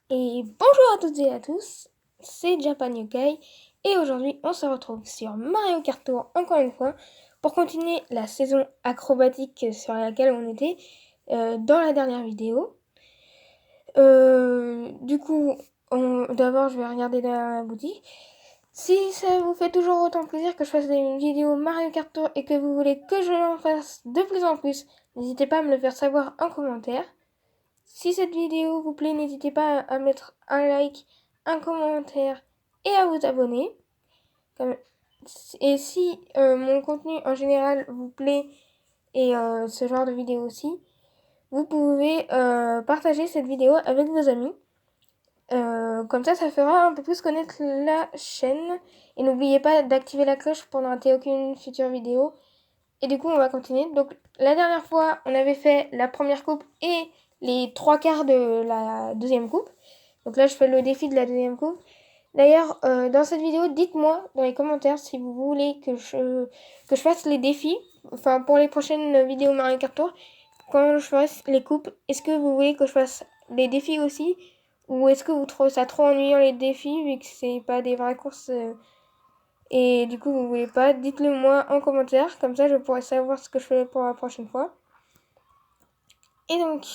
Et bonjour à toutes et à tous, c'est Japan Yokai et aujourd'hui on se retrouve sur Mario Kart Tour encore une fois pour continuer la saison acrobatique sur laquelle on était dans la dernière vidéo. D'abord je vais regarder la boutique. Si ça vous fait toujours autant plaisir que je fasse des vidéos Mario Kart Tour et que vous voulez que je l'en fasse de plus en plus, n'hésitez pas à me le faire savoir en commentaire. Si cette vidéo vous plaît, n'hésitez pas à mettre un like, un commentaire et à vous abonner. Et si mon contenu en général vous plaît et ce genre de vidéo aussi, vous pouvez partager cette vidéo avec vos amis. Comme ça fera un peu plus connaître la chaîne. Et n'oubliez pas d'activer la cloche pour ne rater aucune future vidéo. Et du coup, on va continuer. Donc, la dernière fois, on avait fait la première coupe et les 3/4 de la deuxième coupe. Donc là, je fais le défi de la deuxième coupe. D'ailleurs, dans cette vidéo, dites-moi dans les commentaires si vous voulez que je fasse les défis. Enfin, pour les prochaines vidéos Mario Kart Tour, quand je fasse les coupes, est-ce que vous voulez que je fasse les défis aussi? Ou est-ce que vous trouvez ça trop ennuyant les défis vu que c'est pas des vraies courses et du coup vous voulez pas? Dites-le moi en commentaire, comme ça je pourrai savoir ce que je fais pour la prochaine fois. Et donc,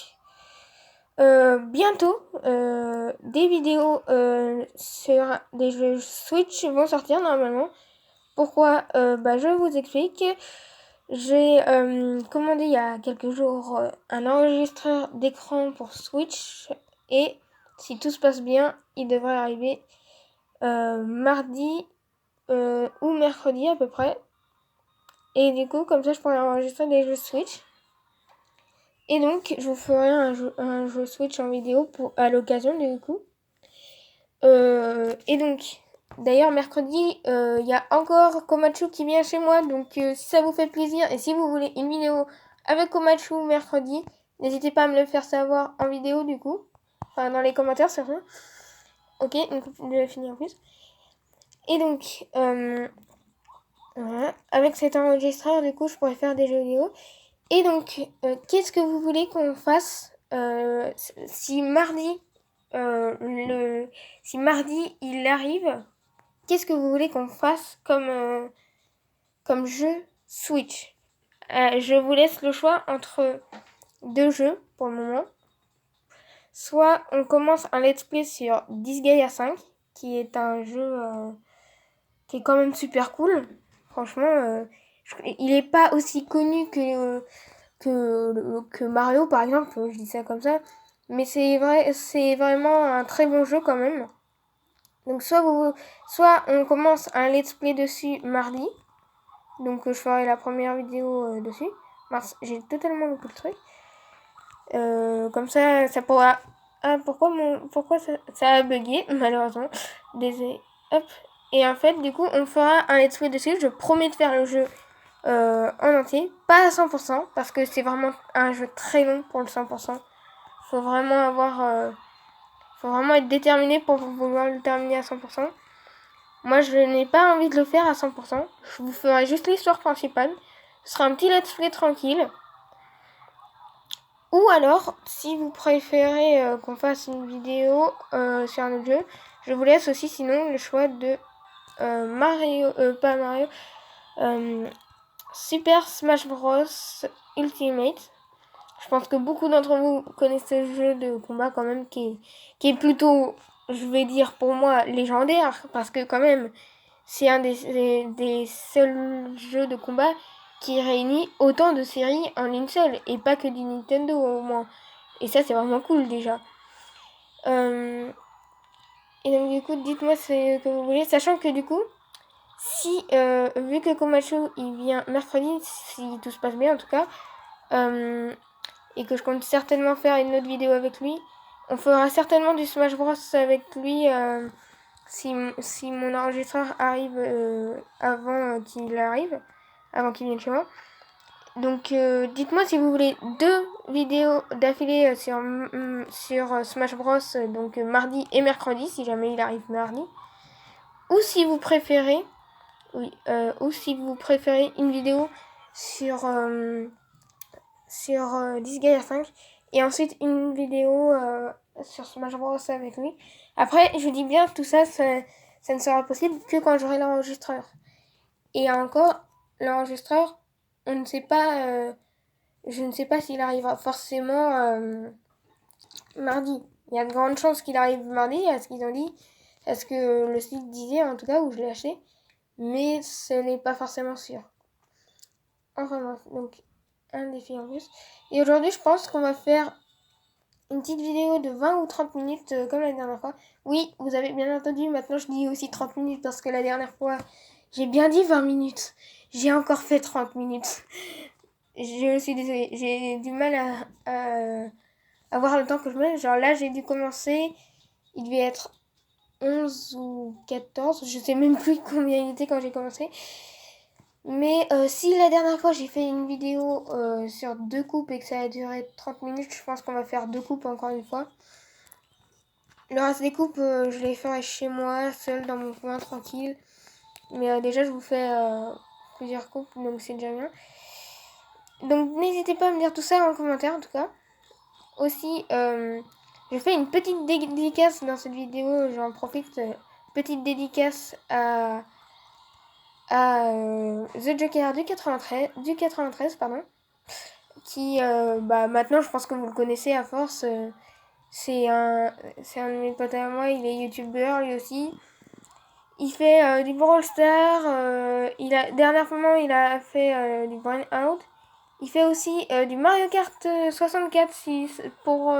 bientôt, des vidéos sur des jeux Switch vont sortir normalement. Pourquoi? Je vous explique. J'ai commandé il y a quelques jours un enregistreur d'écran pour Switch et si tout se passe bien, il devrait arriver mardi ou mercredi à peu près. Et du coup, comme ça, je pourrais enregistrer des jeux Switch. Et donc, je vous ferai un jeu Switch en vidéo à l'occasion du coup. Et donc, d'ailleurs, mercredi, il y a encore Komachu qui vient chez moi. Donc, si ça vous fait plaisir et si vous voulez une vidéo avec Komachu mercredi, n'hésitez pas à me le faire savoir en vidéo du coup. Enfin, dans les commentaires, c'est vrai. Ok, donc je vais finir en plus. Et donc, voilà. Avec cet enregistreur, du coup, je pourrais faire des jeux vidéo. Et donc, qu'est-ce que vous voulez qu'on fasse si mardi, si mardi il arrive? Qu'est-ce que vous voulez qu'on fasse comme jeu Switch? Je vous laisse le choix entre deux jeux pour le moment. Soit on commence un let's play sur Disgaea 5, qui est un jeu qui est quand même super cool. Franchement, il n'est pas aussi connu que Mario par exemple, je dis ça comme ça. Mais c'est vraiment un très bon jeu quand même. Donc soit on commence un let's play dessus mardi. Donc je ferai la première vidéo dessus. J'ai totalement loupé le truc. Comme ça pourra... Ah, pourquoi ça a bugué, malheureusement. Désolé. Hop. Et en fait, du coup, on fera un let's play dessus. Je promets de faire le jeu en entier. Pas à 100%, parce que c'est vraiment un jeu très long pour le 100%. Faut vraiment faut vraiment être déterminé pour vouloir le terminer à 100%. Moi, je n'ai pas envie de le faire à 100%. Je vous ferai juste l'histoire principale. Ce sera un petit let's play tranquille. Ou alors, si vous préférez qu'on fasse une vidéo sur un autre jeu, je vous laisse aussi sinon le choix de pas Mario, Super Smash Bros Ultimate. Je pense que beaucoup d'entre vous connaissent ce jeu de combat quand même qui est plutôt, je vais dire pour moi, légendaire. Parce que quand même, c'est un des seuls jeux de combat qui réunit autant de séries en une seule. Et pas que du Nintendo au moins. Et ça, c'est vraiment cool déjà. Et donc du coup, dites-moi ce que vous voulez. Sachant que du coup, si, vu que Komachu, il vient mercredi, si tout se passe bien en tout cas, et que je compte certainement faire une autre vidéo avec lui, on fera certainement du Smash Bros avec lui si mon enregistreur arrive avant qu'il vienne chez moi. Donc dites-moi si vous voulez 2 vidéos d'affilée sur Smash Bros, donc mardi et mercredi, si jamais il arrive mardi. Ou si vous préférez, une vidéo sur Disgaea 5 et ensuite une vidéo sur Smash Bros avec lui. Après, je dis bien, tout ça, ça ne sera possible que quand j'aurai l'enregistreur. Et encore, l'enregistreur, on ne sait pas, je ne sais pas s'il arrivera forcément mardi. Il y a de grandes chances qu'il arrive mardi, à ce qu'ils ont dit, à ce que le site disait en tout cas, où je l'ai acheté, mais ce n'est pas forcément sûr. Enfin bref, donc un défi en plus. Et aujourd'hui, je pense qu'on va faire une petite vidéo de 20 ou 30 minutes comme la dernière fois. Oui, vous avez bien entendu, maintenant je dis aussi 30 minutes parce que la dernière fois, j'ai bien dit 20 minutes. J'ai encore fait 30 minutes. Je suis désolée, j'ai du mal à voir le temps que je mets. Genre là, j'ai dû commencer, il devait être 11 ou 14, je sais même plus combien il était quand j'ai commencé. Mais si la dernière fois j'ai fait une vidéo sur 2 coupes et que ça a duré 30 minutes, je pense qu'on va faire 2 coupes encore une fois. Le reste des coupes, je les ferai chez moi, seule dans mon coin, tranquille. Mais déjà, je vous fais plusieurs coupes, donc c'est déjà bien. Donc n'hésitez pas à me dire tout ça en commentaire en tout cas. Aussi, je fais une petite dédicace dans cette vidéo, j'en profite. Petite dédicace à The Joker du 93, pardon, qui maintenant je pense que vous le connaissez à force. C'est un de mes potes à moi, il est youtubeur lui aussi. Il fait du Brawl Stars, dernièrement il a fait du Brain Out. Il fait aussi du Mario Kart 64, pour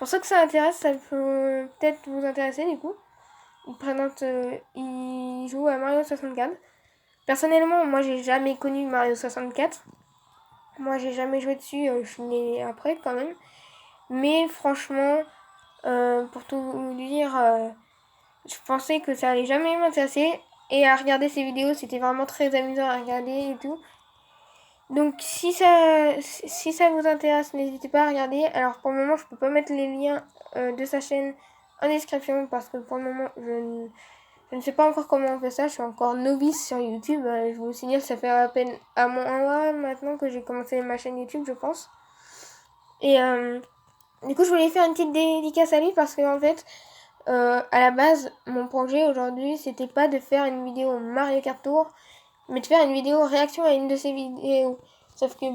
ceux que ça intéresse, ça peut peut-être vous intéresser du coup. Il joue à Mario 64. Personnellement, moi j'ai jamais connu Mario 64. Moi j'ai jamais joué dessus, je suis née après quand même. Mais franchement, pour tout vous dire, je pensais que ça allait jamais m'intéresser. Et à regarder ces vidéos, c'était vraiment très amusant à regarder et tout. Donc si ça vous intéresse, n'hésitez pas à regarder. Alors pour le moment, je peux pas mettre les liens de sa chaîne en description parce que pour le moment, je ne sais pas encore comment on fait ça. Je suis encore novice sur YouTube. Je vous signale, ça fait à peine un mois maintenant que j'ai commencé ma chaîne YouTube, je pense. Et du coup, je voulais faire une petite dédicace à lui parce qu'en fait, à la base, mon projet aujourd'hui, c'était pas de faire une vidéo Mario Kart Tour, mais de faire une vidéo réaction à une de ses vidéos. Sauf que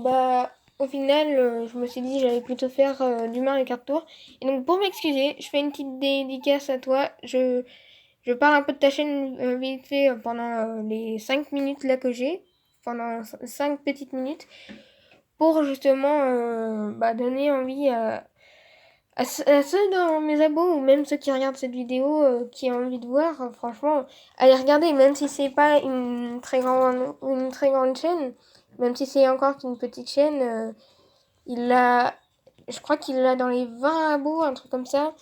au final, je me suis dit j'allais plutôt faire du Mario Kart Tour. Et donc pour m'excuser, je fais une petite dédicace à toi. Je parle un peu de ta chaîne vite fait pendant les 5 minutes là que j'ai, pendant 5 petites minutes, pour justement donner envie à ceux dans mes abos ou même ceux qui regardent cette vidéo qui ont envie de voir, franchement, allez regarder, même si c'est pas une très grande chaîne, même si c'est encore qu'une petite chaîne, je crois qu'il l'a dans les 20 abos, un truc comme ça.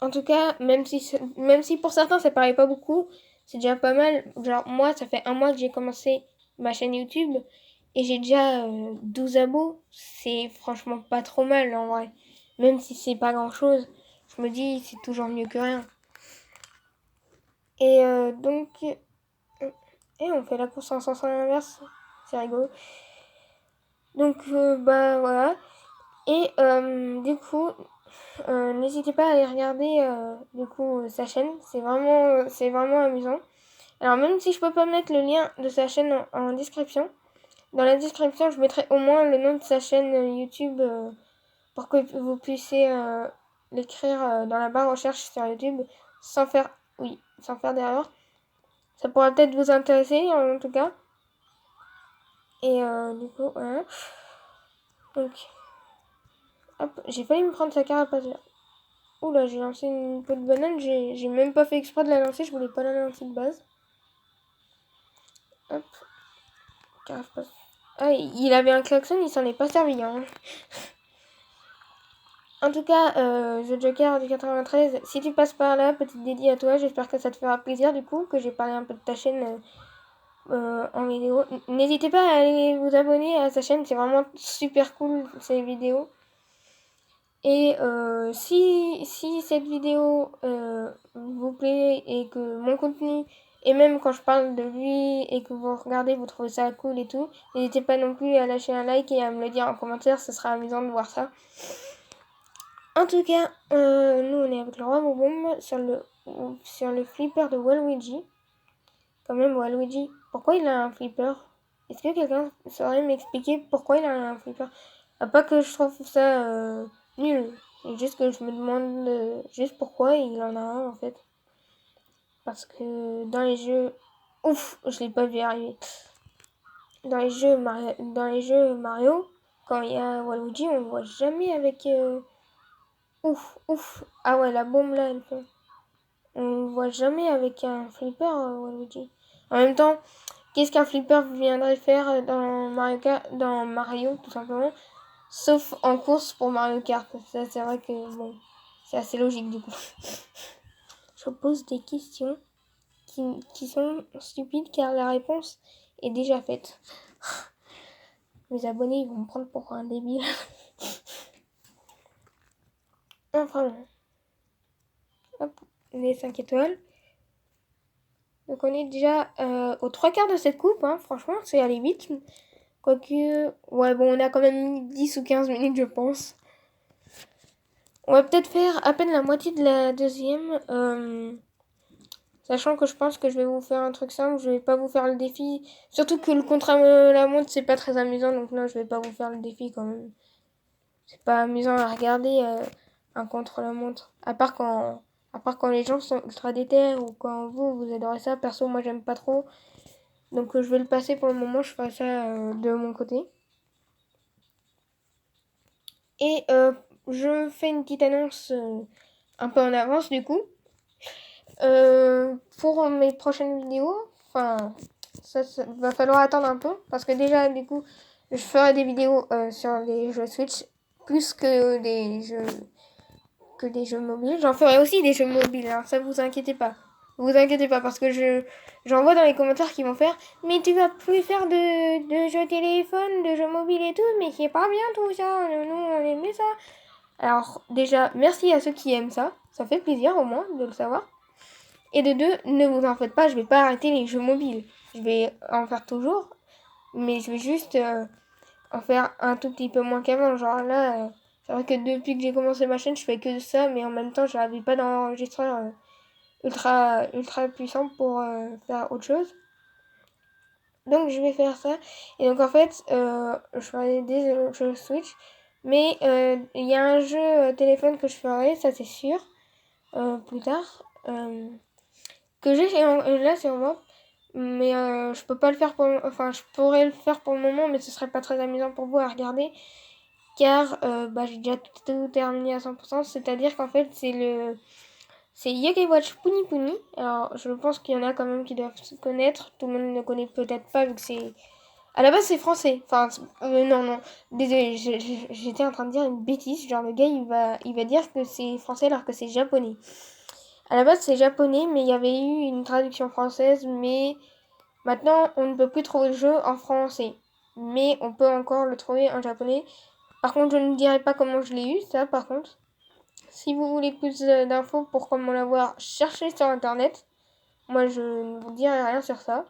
En tout cas, même si pour certains ça paraît pas beaucoup, c'est déjà pas mal. Genre moi, ça fait un mois que j'ai commencé ma chaîne YouTube et j'ai déjà 12 abos. C'est franchement pas trop mal en vrai. Même si c'est pas grand chose, je me dis c'est toujours mieux que rien. Et et on fait la course en sens inverse, c'est rigolo. Donc voilà. Et du coup, n'hésitez pas à aller regarder du coup sa chaîne, c'est vraiment amusant. Alors même si je peux pas mettre le lien de sa chaîne en description, dans la description je mettrai au moins le nom de sa chaîne YouTube pour que vous puissiez l'écrire dans la barre recherche sur YouTube sans faire d'erreur. Ça pourra peut-être vous intéresser en tout cas. Et du coup voilà. Donc hop, j'ai failli me prendre sa carapace là. Oula, j'ai lancé une peau de banane, j'ai même pas fait exprès de la lancer, je voulais pas la lancer de base. Hop, carapace. Ah, il avait un klaxon, il s'en est pas servi, hein. En tout cas, The Joker du 93, si tu passes par là, petite dédie à toi, j'espère que ça te fera plaisir du coup, que j'ai parlé un peu de ta chaîne en vidéo. N'hésitez pas à aller vous abonner à sa chaîne, c'est vraiment super cool ces vidéos. Et si cette vidéo vous plaît et que mon contenu, et même quand je parle de lui et que vous regardez, vous trouvez ça cool et tout, n'hésitez pas non plus à lâcher un like et à me le dire en commentaire, ce sera amusant de voir ça. En tout cas, nous on est avec le roi Boubom sur le flipper de Waluigi. Quand même, Waluigi, pourquoi il a un flipper? Est-ce que quelqu'un saurait m'expliquer pourquoi il a un flipper? Pas que je trouve ça nul, c'est juste que je me demande juste pourquoi il en a un en fait. Parce que dans les jeux... Ouf, je l'ai pas vu arriver. Dans les jeux Mario, quand il y a Waluigi, on le voit jamais avec... Ouf, ouf. Ah ouais, la bombe là, elle fait... On le voit jamais avec un flipper, Waluigi. En même temps, qu'est-ce qu'un flipper viendrait faire dans Mario Kart, dans Mario, tout simplement, sauf en course pour Mario Kart. Ça, c'est vrai que bon, c'est assez logique du coup. Je pose des questions qui sont stupides car la réponse est déjà faite. Mes abonnés ils vont me prendre pour un débile. Enfin bon. Hop, les 5 étoiles. Donc on est déjà aux 3 quarts de cette coupe, hein. Franchement, c'est allé vite. Quoique, ouais, bon, on a quand même mis 10 ou 15 minutes, je pense. On va peut-être faire à peine la moitié de la deuxième. Sachant que je pense que je vais vous faire un truc simple, je vais pas vous faire le défi. Surtout que le contre-la-montre, c'est pas très amusant, donc non, je vais pas vous faire le défi quand même. C'est pas amusant à regarder un contre-la-montre. À part quand les gens sont ultra déter ou quand vous adorez ça. Perso, moi j'aime pas trop. Donc je vais le passer pour le moment, je ferai ça de mon côté. Et je fais une petite annonce un peu en avance du coup. Pour mes prochaines vidéos, enfin, ça va falloir attendre un peu. Parce que déjà, du coup, je ferai des vidéos sur les jeux Switch plus que des jeux mobiles. J'en ferai aussi des jeux mobiles, alors ça vous inquiétez pas. Vous inquiétez pas parce que j'en vois dans les commentaires qui vont faire mais tu vas plus faire de jeux téléphone, de jeux mobiles et tout, mais c'est pas bien tout ça, nous on aimait ça. Alors déjà, merci à ceux qui aiment ça, ça fait plaisir au moins de le savoir. Et de deux, ne vous en faites pas, je vais pas arrêter les jeux mobiles. Je vais en faire toujours, mais je vais juste en faire un tout petit peu moins qu'avant. Genre là, c'est vrai que depuis que j'ai commencé ma chaîne, je fais que ça, mais en même temps, j'avais pas d'enregistreur ultra puissant pour faire autre chose. Donc je vais faire ça. Et donc en fait, je ferai des jeux Switch. Mais il y a un jeu téléphone que je ferai, ça c'est sûr, plus tard. Que j'ai là sur moi. Mais je peux pas le faire enfin, je pourrais le faire pour le moment, mais ce serait pas très amusant pour vous à regarder. Car j'ai déjà tout terminé à 100%. C'est-à-dire qu'en fait, c'est Yokai Watch Puni Puni. Alors, je pense qu'il y en a quand même qui doivent se connaître. Tout le monde ne connaît peut-être pas vu que c'est... À la base, c'est français. Enfin, non. Désolé, j'étais en train de dire une bêtise. Genre, le gars, il va dire que c'est français alors que c'est japonais. À la base, c'est japonais, mais il y avait eu une traduction française. Mais maintenant, on ne peut plus trouver le jeu en français. Mais on peut encore le trouver en japonais. Par contre, je ne dirai pas comment je l'ai eu, ça, par contre. Si vous voulez plus d'infos pour comment l'avoir, cherchez sur internet. Moi, je ne vous dirai rien sur ça.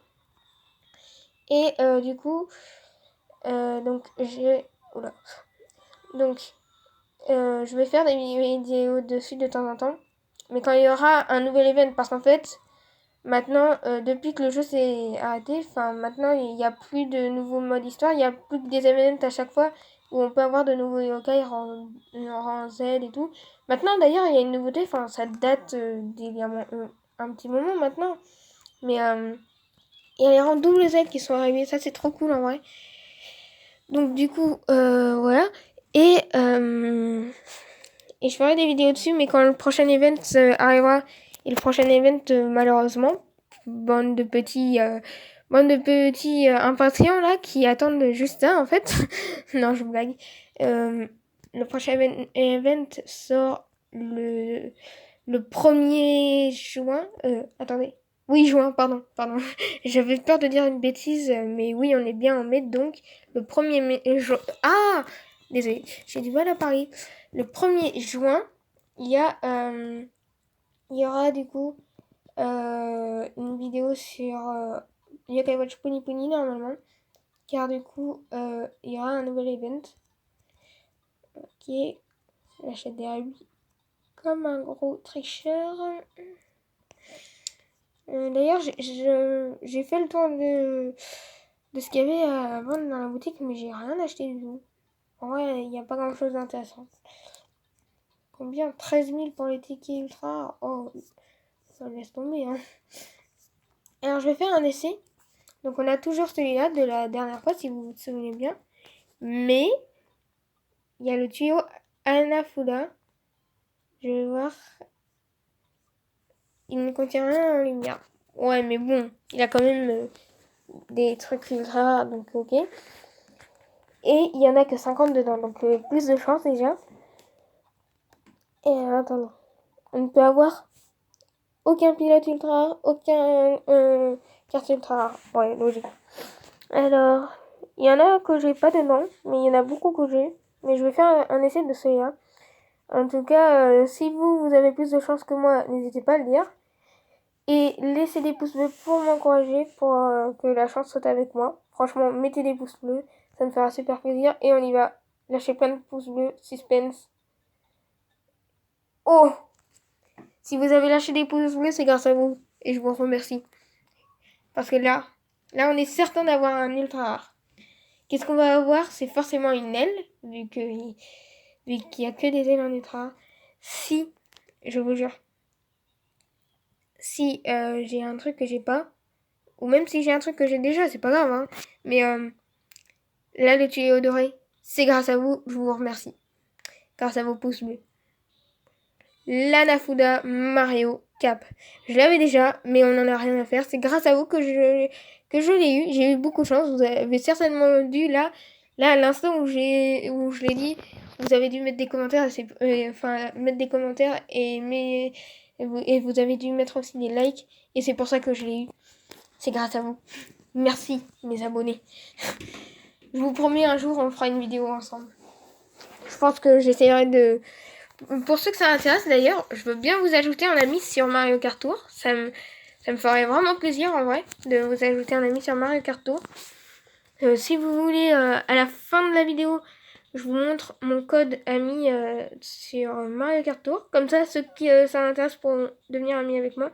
Et du coup, donc j'ai... Oula. Donc, je vais faire des vidéos dessus de temps en temps. Mais quand il y aura un nouvel event, parce qu'en fait, maintenant, depuis que le jeu s'est arrêté, enfin maintenant il n'y a plus de nouveaux modes histoire, il n'y a plus que des events à chaque fois où on peut avoir de nouveaux yokai rang Z et tout. Maintenant d'ailleurs il y a une nouveauté, enfin ça date d'il y a un petit moment maintenant, mais il y a les rangs double Z qui sont arrivés, ça c'est trop cool en vrai. Donc du coup voilà, et je ferai des vidéos dessus, mais quand le prochain event arrivera, et le prochain event malheureusement, bande de petits impatients là qui attendent juste ça en fait. Non, je blague. Le prochain event sort le 1er juin. Attendez. Oui, juin, pardon. J'avais peur de dire une bêtise, mais oui, on est bien en mai, donc le 1er mai. Ah! Désolée, j'ai du mal à parler. Le 1er juin, il y aura du coup une vidéo sur Yokai Watch Puni Puni normalement, car du coup il y aura un nouvel event qui est J'achète des rubis comme un gros tricheur. D'ailleurs, j'ai fait le tour de ce qu'il y avait à vendre dans la boutique, mais j'ai rien acheté du tout. En vrai, il n'y a pas grand chose d'intéressant. Combien? 13 000 pour les tickets ultra? Oh, ça laisse tomber, hein. Alors, je vais faire un essai. Donc, on a toujours celui-là de la dernière fois, si vous vous souvenez bien. Mais, il y a le tuyau Anafuda. Je vais voir. Il ne contient rien en lumière. Ouais, mais bon, il a quand même des trucs ultra rares, donc ok. Et il y en a que 50 dedans, donc plus de chance déjà. Et attendez, on ne peut avoir aucun pilote ultra rare, aucun quartier ultra rare. Ouais, logique. Alors, il y en a que j'ai pas dedans, mais il y en a beaucoup que j'ai. Mais je vais faire un essai de celui-là. En tout cas, si vous avez plus de chance que moi, n'hésitez pas à le dire. Et laissez des pouces bleus pour m'encourager, pour que la chance soit avec moi. Franchement, mettez des pouces bleus, ça me fera super plaisir. Et on y va. Lâchez plein de pouces bleus, suspense. Oh! Si vous avez lâché des pouces bleus, c'est grâce à vous. Et je vous remercie. Parce que là on est certain d'avoir un ultra rare. Qu'est-ce qu'on va avoir? C'est forcément une aile, vu qu'il n'y a que des ailes en ultra rare. Si, je vous jure, si j'ai un truc que j'ai pas, ou même si j'ai un truc que j'ai déjà, c'est pas grave, hein. Mais là, le tuyau doré, c'est grâce à vous, je vous remercie. Grâce à vos pouces bleus. L'Anafuda Mario Cap. Je l'avais déjà, mais on n'en a rien à faire. C'est grâce à vous que je l'ai eu. J'ai eu beaucoup de chance. Vous avez certainement dû, là à l'instant où je l'ai dit, vous avez dû mettre des commentaires, mettre des commentaires et vous avez dû mettre aussi des likes. Et c'est pour ça que je l'ai eu. C'est grâce à vous. Merci, mes abonnés. Je vous promets, un jour, on fera une vidéo ensemble. Je pense que j'essaierai de... Pour ceux que ça intéresse, d'ailleurs, je veux bien vous ajouter un ami sur Mario Kart Tour. Ça me ferait vraiment plaisir, en vrai, de vous ajouter un ami sur Mario Kart Tour. Si vous voulez, à la fin de la vidéo, je vous montre mon code ami sur Mario Kart Tour. Comme ça, ceux qui ça intéresse pourront devenir amis avec moi.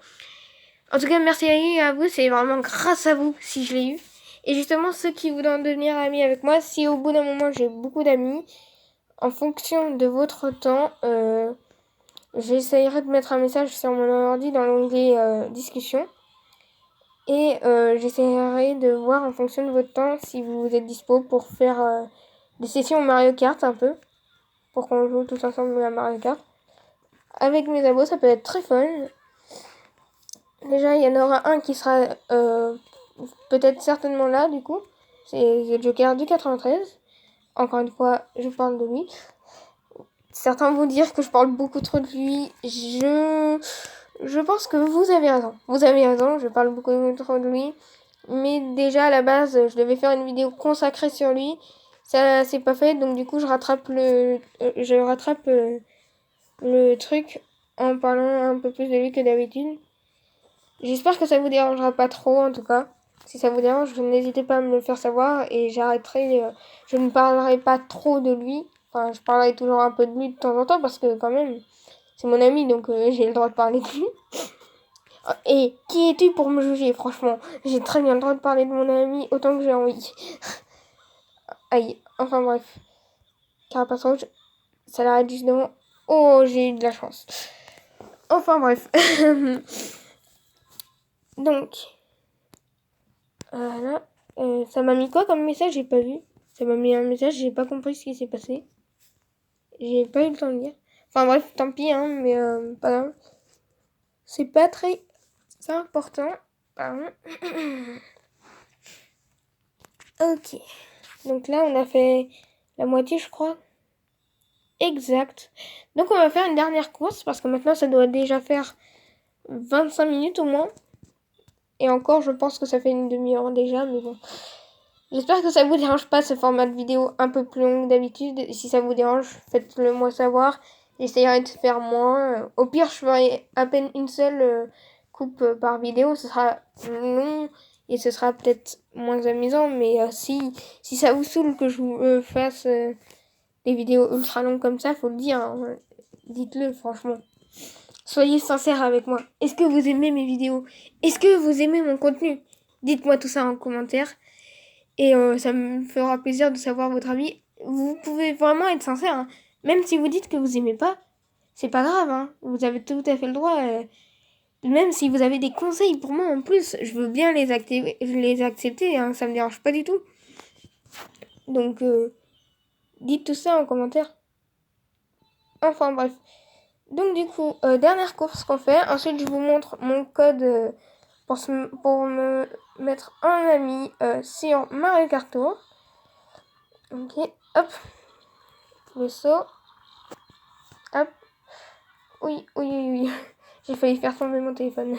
En tout cas, merci à vous. C'est vraiment grâce à vous si je l'ai eu. Et justement, ceux qui voudront devenir amis avec moi, si au bout d'un moment j'ai beaucoup d'amis, en fonction de votre temps, j'essayerai de mettre un message sur mon ordi dans l'onglet discussion. Et j'essaierai de voir en fonction de votre temps si vous êtes dispo pour faire des sessions Mario Kart un peu. Pour qu'on joue tous ensemble à Mario Kart. Avec mes abos, ça peut être très fun. Déjà, il y en aura un qui sera peut-être certainement là, du coup. C'est The Joker du 93. Encore une fois, je parle de lui. Certains vont dire que je parle beaucoup trop de lui. Je pense que vous avez raison. Vous avez raison, je parle beaucoup trop de lui. Mais déjà, à la base, je devais faire une vidéo consacrée sur lui. Ça, c'est pas fait, donc du coup, je rattrape le truc en parlant un peu plus de lui que d'habitude. J'espère que ça vous dérangera pas trop, en tout cas. Si ça vous dérange, n'hésitez pas à me le faire savoir et j'arrêterai. Je ne parlerai pas trop de lui. Enfin, je parlerai toujours un peu de lui de temps en temps parce que quand même, c'est mon ami, donc j'ai le droit de parler de lui. Et qui es-tu pour me juger, franchement? J'ai très bien le droit de parler de mon ami autant que j'ai envie. Aïe, enfin bref. Carapace rouge, ça l'arrête juste devant. Oh, j'ai eu de la chance. Enfin bref. Donc, voilà. Ça m'a mis quoi comme message? J'ai pas vu. Ça m'a mis un message, j'ai pas compris ce qui s'est passé. J'ai pas eu le temps de lire. Enfin bref, tant pis, hein, mais pas grave. C'est pas très important. Pardon. Ok. Donc là, on a fait la moitié, je crois. Exact. Donc on va faire une dernière course parce que maintenant, ça doit déjà faire 25 minutes au moins. Et encore, je pense que ça fait une demi-heure déjà, mais bon. J'espère que ça vous dérange pas ce format de vidéo un peu plus long que d'habitude. Et si ça vous dérange, faites-le moi savoir. J'essayerai de faire moins. Au pire, je ferai à peine une seule coupe par vidéo. Ce sera long et ce sera peut-être moins amusant. Mais si ça vous saoule que je vous fasse des vidéos ultra longues comme ça, faut le dire. Hein. Dites-le, franchement. Soyez sincères avec moi. Est-ce que vous aimez mes vidéos? Est-ce que vous aimez mon contenu? Dites-moi tout ça en commentaire. Et ça me fera plaisir de savoir votre avis. Vous pouvez vraiment être sincère. Hein. Même si vous dites que vous aimez pas, c'est pas grave. Hein. Vous avez tout à fait le droit. Même si vous avez des conseils pour moi en plus, je veux bien les accepter. Hein. Ça me dérange pas du tout. Donc, dites tout ça en commentaire. Enfin bref. Donc du coup, dernière course qu'on fait. Ensuite, je vous montre mon code pour me mettre en ami sur Mario Kart Tour. Ok, hop. Le saut. Hop. Oui, oui, oui, oui. J'ai failli faire tomber mon téléphone.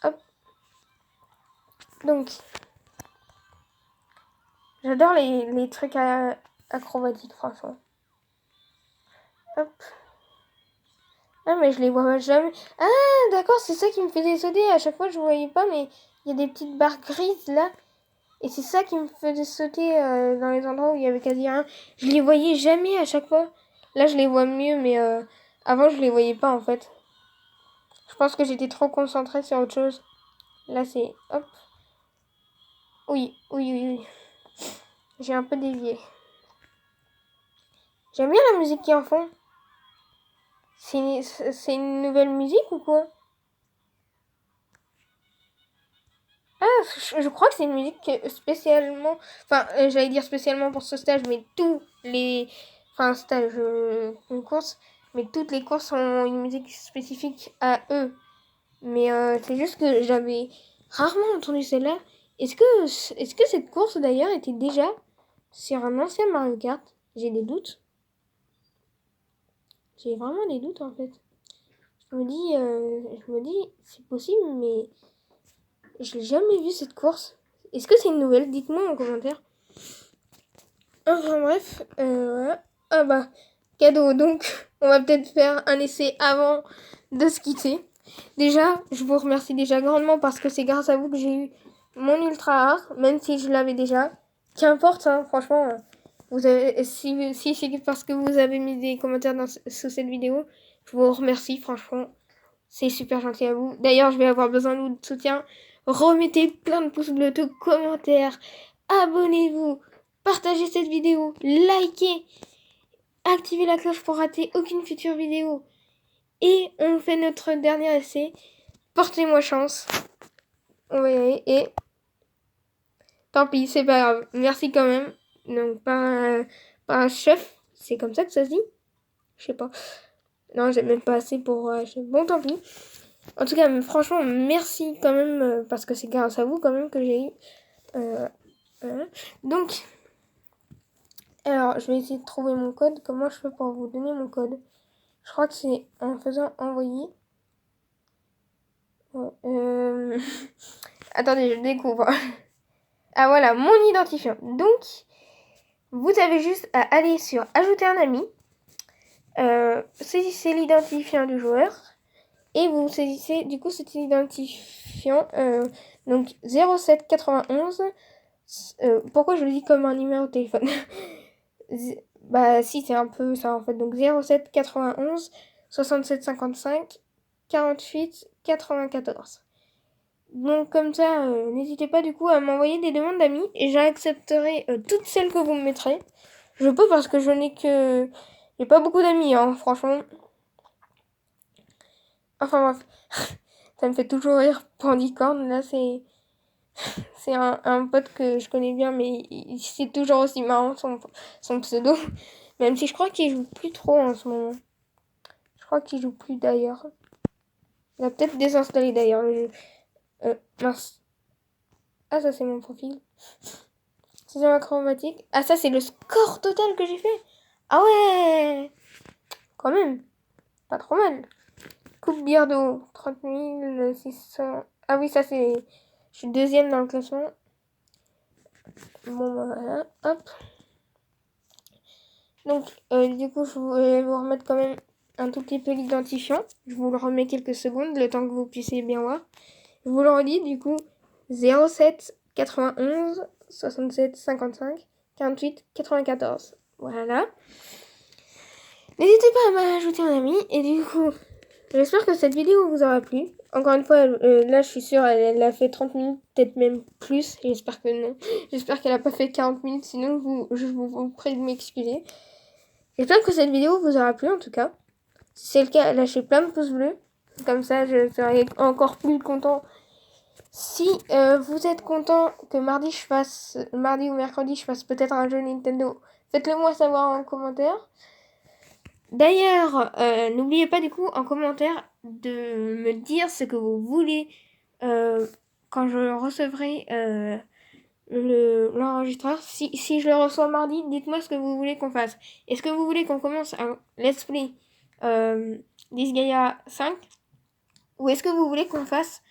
Hop. Donc, j'adore les trucs acrobatiques, franchement. Hop. Ah, mais je les vois jamais. Ah, d'accord, c'est ça qui me faisait sauter. À chaque fois, je voyais pas, mais il y a des petites barres grises là. Et c'est ça qui me faisait sauter dans les endroits où il y avait quasi rien. Je les voyais jamais à chaque fois. Là, je les vois mieux, mais avant, je les voyais pas en fait. Je pense que j'étais trop concentrée sur autre chose. Là, c'est... Hop. Oui, oui, oui, oui. J'ai un peu dévié. J'aime bien la musique qui en fond. C'est une nouvelle musique ou quoi? Ah, je crois que c'est une musique spécialement... Enfin, j'allais dire spécialement pour ce stage, mais tous les... Enfin, stage, une course. Mais toutes les courses ont une musique spécifique à eux. Mais c'est juste que j'avais rarement entendu celle-là. Est-ce que cette course, d'ailleurs, était déjà sur un ancien Mario Kart? J'ai des doutes. J'ai vraiment des doutes, en fait. Je me dis, c'est possible, mais je l'ai jamais vu cette course. Est-ce que c'est une nouvelle? Dites-moi en commentaire. Enfin bref, voilà. Ah bah, cadeau. Donc, on va peut-être faire un essai avant de se quitter. Déjà, je vous remercie déjà grandement parce que c'est grâce à vous que j'ai eu mon ultra rare, même si je l'avais déjà. Qu'importe, hein, franchement. Si c'est parce que vous avez mis des commentaires sous cette vidéo, je vous remercie, franchement. C'est super gentil à vous. D'ailleurs, je vais avoir besoin de votre soutien. Remettez plein de pouces bleus, de commentaires. Abonnez-vous. Partagez cette vidéo. Likez. Activez la cloche pour rater aucune future vidéo. Et on fait notre dernier essai. Portez-moi chance. On va y aller. Et tant pis, c'est pas grave. Merci quand même. Donc, pas un chef. C'est comme ça que ça se dit? Je sais pas. Non, j'ai même pas assez pour... Bon, tant pis. En tout cas, franchement, merci quand même, parce que c'est grâce à vous quand même que j'ai eu. Donc, alors, je vais essayer de trouver mon code. Comment je fais pour vous donner mon code? Je crois que c'est en faisant envoyer. Ouais, attendez, je découvre. Ah voilà, mon identifiant. Donc, vous avez juste à aller sur ajouter un ami. Saisissez l'identifiant du joueur. Et vous saisissez du coup cet identifiant. Donc 0791. Pourquoi je le dis comme un numéro de téléphone? Bah si, c'est un peu ça en fait. Donc 0791 67 55 48 94. Donc comme ça, n'hésitez pas du coup à m'envoyer des demandes d'amis et j'accepterai toutes celles que vous me mettrez. Je peux parce que je n'ai que... J'ai pas beaucoup d'amis, hein, franchement. Enfin bref, ça me fait toujours rire Pandicorn. Là, c'est un pote que je connais bien, mais c'est toujours aussi marrant son pseudo. Même si je crois qu'il joue plus trop en ce moment. Je crois qu'il joue plus d'ailleurs. Il a peut-être désinstallé d'ailleurs le jeu. Mince. Ah, ça c'est mon profil. C'est acrobatique. Ah, ça c'est le score total que j'ai fait. Ah ouais! Quand même. Pas trop mal. Coupe bière d'eau. 30 600. Ah oui, ça c'est... Je suis deuxième dans le classement. Bon, voilà. Hop. Donc, du coup, je vais vous remettre quand même un tout petit peu l'identifiant. Je vous le remets quelques secondes, le temps que vous puissiez bien voir. Je vous le redis, du coup, 07 91 67 55 48 94. Voilà. N'hésitez pas à m'ajouter un ami. Et du coup, j'espère que cette vidéo vous aura plu. Encore une fois, là, je suis sûre, elle a fait 30 minutes, peut-être même plus. J'espère que non. J'espère qu'elle a pas fait 40 minutes, sinon je vous prie de m'excuser. J'espère que cette vidéo vous aura plu, en tout cas. Si c'est le cas, lâchez plein de pouces bleus. Comme ça, je serai encore plus content. Si vous êtes content que mardi ou mercredi, je fasse peut-être un jeu Nintendo, faites-le moi savoir en commentaire. D'ailleurs, n'oubliez pas du coup en commentaire de me dire ce que vous voulez quand je recevrai l'enregistreur. Si je le reçois mardi, dites-moi ce que vous voulez qu'on fasse. Est-ce que vous voulez qu'on commence un let's play Disgaea 5 ou est-ce que vous voulez qu'on fasse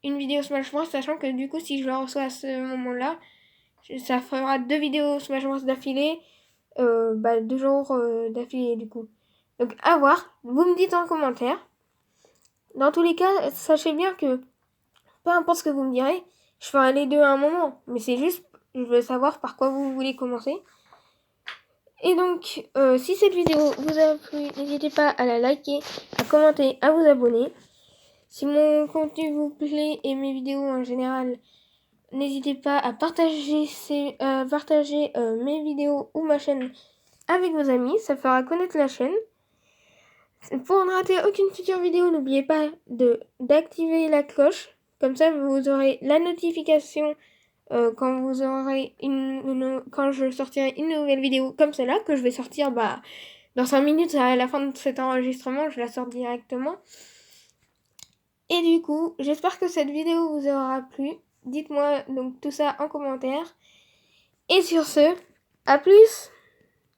une vidéo Smash Bros, sachant que du coup si je le reçois à ce moment-là, ça fera 2 vidéos Smash Bros d'affilée, 2 jours d'affilée du coup. Donc à voir, vous me dites en commentaire. Dans tous les cas, sachez bien que peu importe ce que vous me direz, je ferai les deux à un moment. Mais c'est juste, je veux savoir par quoi vous voulez commencer. Et donc, si cette vidéo vous a plu, n'hésitez pas à la liker, à commenter, à vous abonner. Si mon contenu vous plaît et mes vidéos en général, n'hésitez pas à partager, mes vidéos ou ma chaîne avec vos amis. Ça fera connaître la chaîne. Pour ne rater aucune future vidéo, n'oubliez pas d'activer la cloche. Comme ça, vous aurez la notification quand je sortirai une nouvelle vidéo comme celle-là, que je vais sortir dans 5 minutes à la fin de cet enregistrement. Je la sors directement. Et du coup, j'espère que cette vidéo vous aura plu. Dites-moi donc tout ça en commentaire. Et sur ce, à plus!